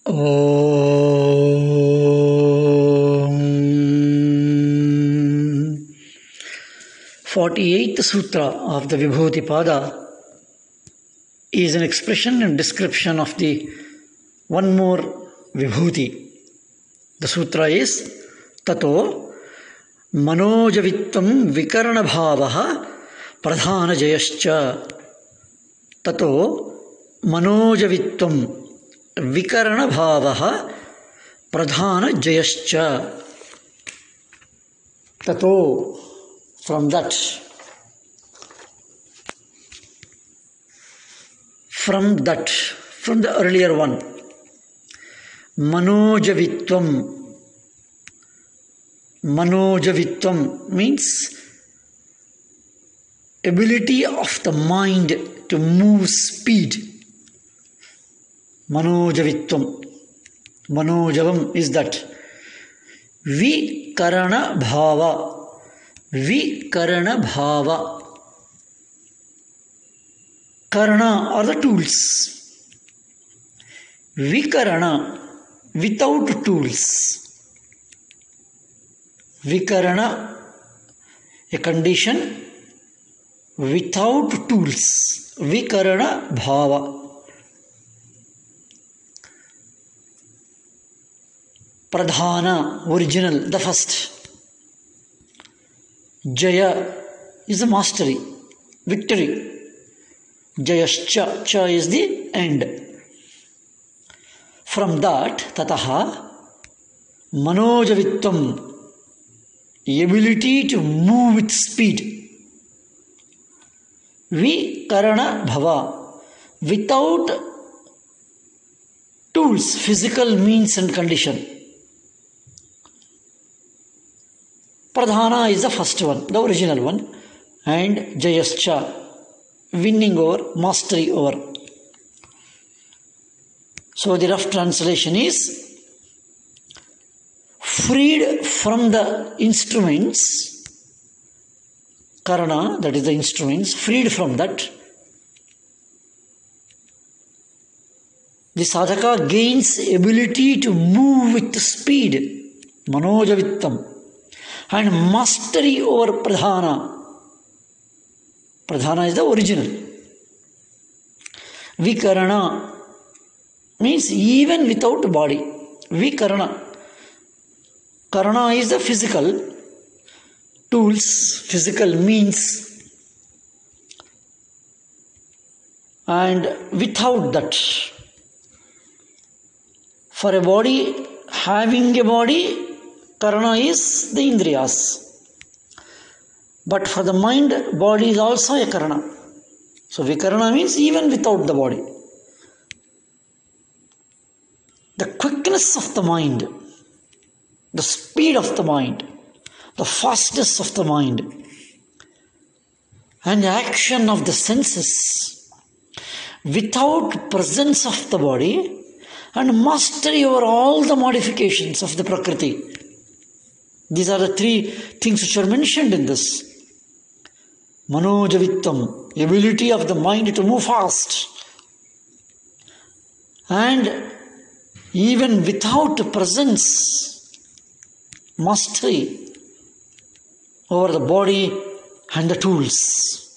Om 48th Sutra of the Vibhuti Pada is an expression and description of the one more Vibhuti. The sutra is Tato Manojavitvam Vikarana Bhavaha Pradhana Jayascha. Tato Manojavitvam Vikarana Bhavaha Pradhana Jayascha. Tato, from that. From the earlier one. Manojavitvam. Manojavitvam means ability of the mind to move speed. Manojavitvam. Manojavam is that. Vikarana bhava. Vikarana bhava. Karana are the tools. Vikarana, without tools. Vikarana, a condition without tools. Vikarana bhava. Pradhana, original, the first. Jaya is the mastery, victory. Jayascha, cha is the end. From that, tataha, manojavitvam, ability to move with speed. Vikarana bhava, without tools, physical means and condition. Pradhana is the first one, the original one, and Jayascha, winning over, mastery over. So the rough translation is freed from the instruments, karana, that is the instruments, freed from that, the sadhaka gains ability to move with speed, manojavittam, and mastery over pradhana. Pradhana is the original. Vikarana means even without body. Vikarana. Karana is the physical tools, physical means. And without that, for a body, having a body, Karana is the Indriyas. But for the mind, body is also a Karana. So Vikarana means even without the body. The quickness of the mind, the speed of the mind, the fastness of the mind, and the action of the senses without presence of the body, and mastery over all the modifications of the Prakriti. These are the three things which are mentioned in this. Manojavittam, ability of the mind to move fast. And even without presence, mastery over the body and the tools.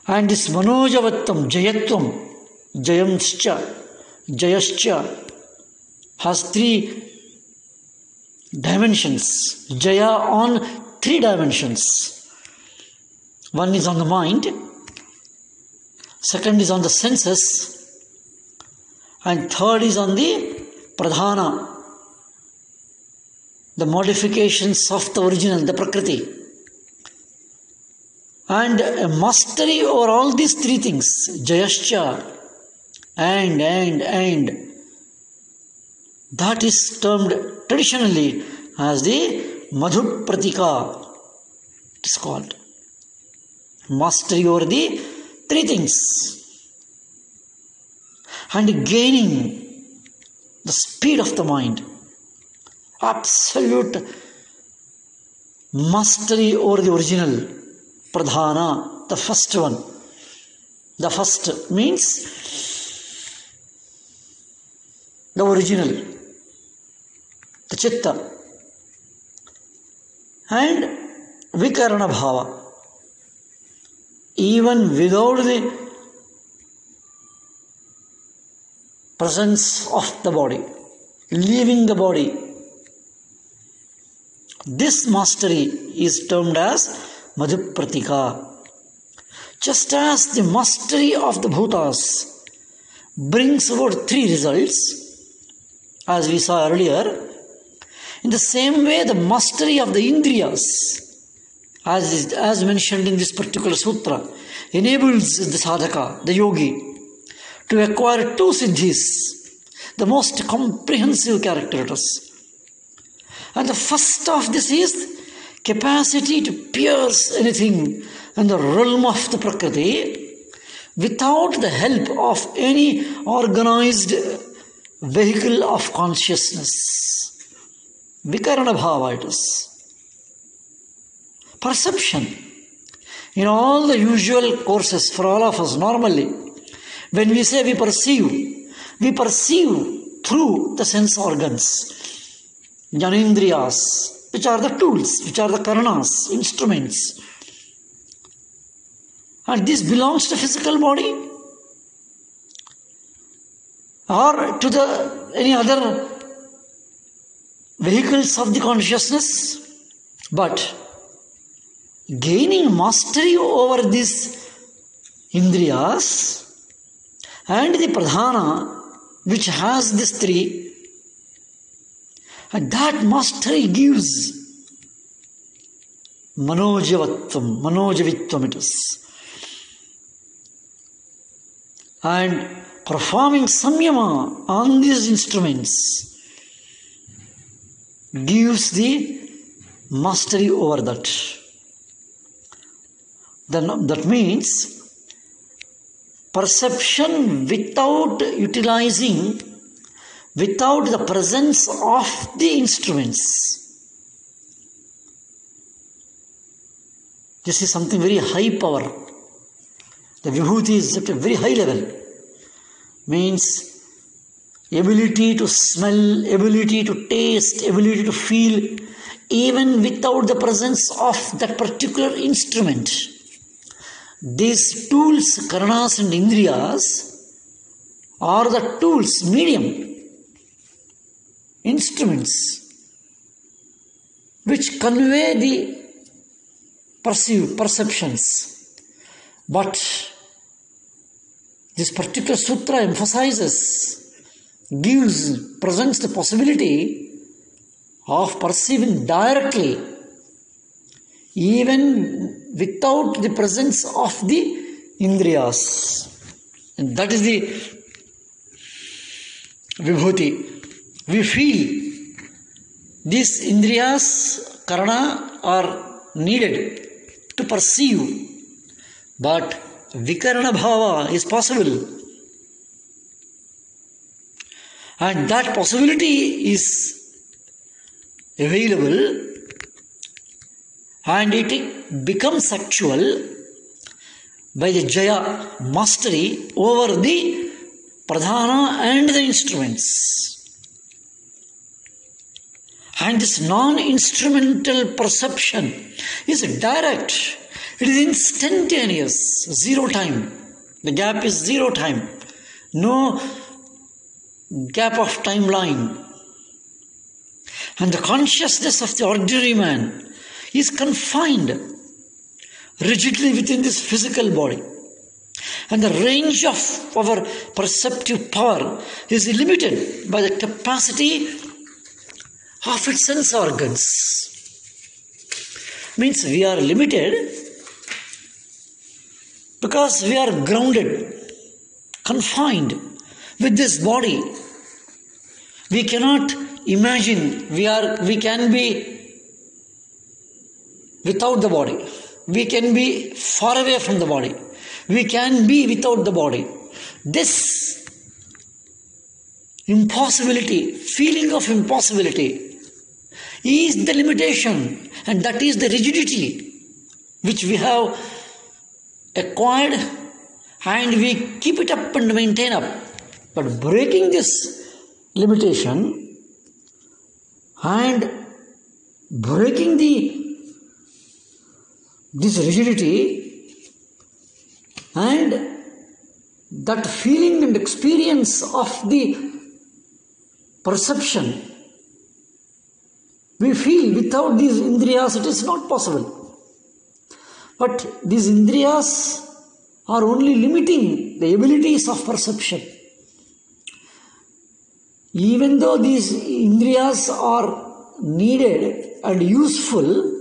And this Manojavattam, Jayatvam, Jayascha, has three dimensions. Jaya on three dimensions. One is on the mind, second is on the senses, and third is on the pradhana, the modifications of the original, the prakriti. And a mastery over all these three things, Jayascha, and that is termed traditionally as the Madhu Pratika. It is called mastery over the three things, and gaining the speed of the mind, absolute mastery over the original Pradhana, the first one. The first means the original, the chitta, and vikarana bhava. Even without the presence of the body, leaving the body, this mastery is termed as madhupratika. Just as the mastery of the bhutas brings about three results, as we saw earlier, in the same way the mastery of the indriyas, as mentioned in this particular sutra, enables the sadhaka, the yogi, to acquire two siddhis, the most comprehensive characteristics. And the first of this is capacity to pierce anything in the realm of the Prakriti without the help of any organized vehicle of consciousness. Vikarana bhava it is. Perception. In all the usual courses for all of us normally, when we say we perceive through the sense organs, jnanendriyas, which are the tools, which are the karanas, instruments. And this belongs to physical body or to any other vehicles of the consciousness. But gaining mastery over these indriyas and the pradhana, which has these three, and that mastery gives manojavitvam it is. And performing samyama on these instruments gives the mastery over that. Then that means perception without the presence of the instruments. This is something very high power. The Vibhuti is at a very high level. Means ability to smell, ability to taste, ability to feel, even without the presence of that particular instrument. These tools, karanas and indriyas, are the tools, medium, instruments, which convey the perceptions. But this particular sutra presents the possibility of perceiving directly, even without the presence of the indriyas. And that is the Vibhuti. We feel these indriyas, karana, are needed to perceive, but vikarana bhava is possible. And that possibility is available, and it becomes actual by the jaya, mastery over the pradhana and the instruments. And this non-instrumental perception is direct. It is instantaneous, zero time. The gap is zero time. No gap of timeline. And the consciousness of the ordinary man is confined rigidly within this physical body. And the range of our perceptive power is limited by the capacity of its sense organs. Means we are limited because we are grounded, confined with this body. We cannot imagine we can be without the body. We can be far away from the body. We can be without the body. This impossibility, feeling of impossibility, is the limitation, and that is the rigidity which we have acquired, and we keep it up and maintain up. But breaking this limitation and breaking this rigidity and that feeling and experience of the perception, we feel without these indriyas it is not possible. But these indriyas are only limiting the abilities of perception. Even though these indriyas are needed and useful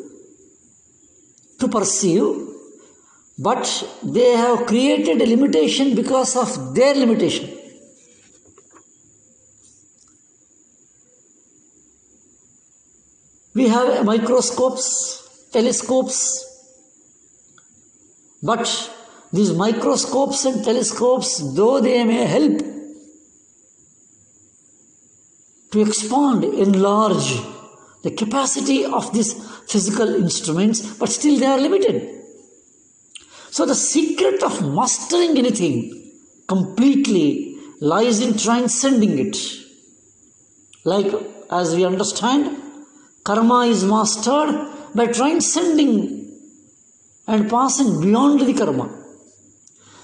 to perceive, but they have created a limitation because of their limitation. We have microscopes, telescopes, but these microscopes and telescopes, though they may help to expand, enlarge the capacity of these physical instruments, but still they are limited. So the secret of mastering anything completely lies in transcending it. Like as we understand, karma is mastered by transcending and passing beyond the karma.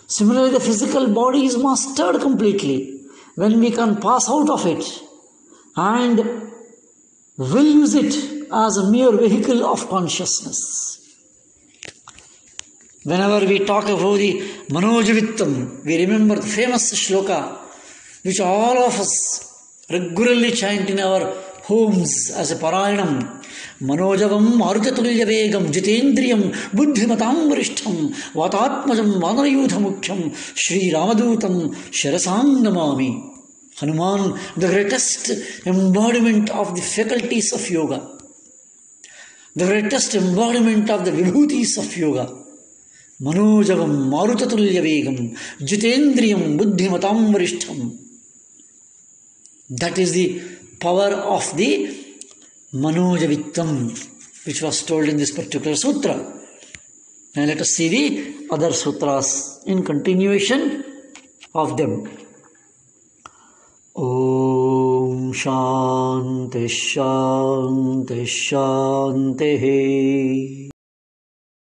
Similarly, the physical body is mastered completely when we can pass out of it and will use it as a mere vehicle of consciousness. Whenever we talk about the Manojavittam, we remember the famous shloka which all of us regularly chant in our homes as a Parayanam. Manojavam Marujatulya Vegam Jitendriyam Buddhimatam Varishtham Vatatmajam Vanarayudha Shri Ramadutam Sharasam Namami. Hanuman, the greatest embodiment of the faculties of yoga, the greatest embodiment of the vibhutis of yoga. Manojavam Marutatulya Vegam Jitendriyam Buddhimatam Varishtham. That is the power of the Manojavittam, which was told in this particular sutra. Now let us see the other sutras in continuation of them. Om Shanti Shanti Shanti.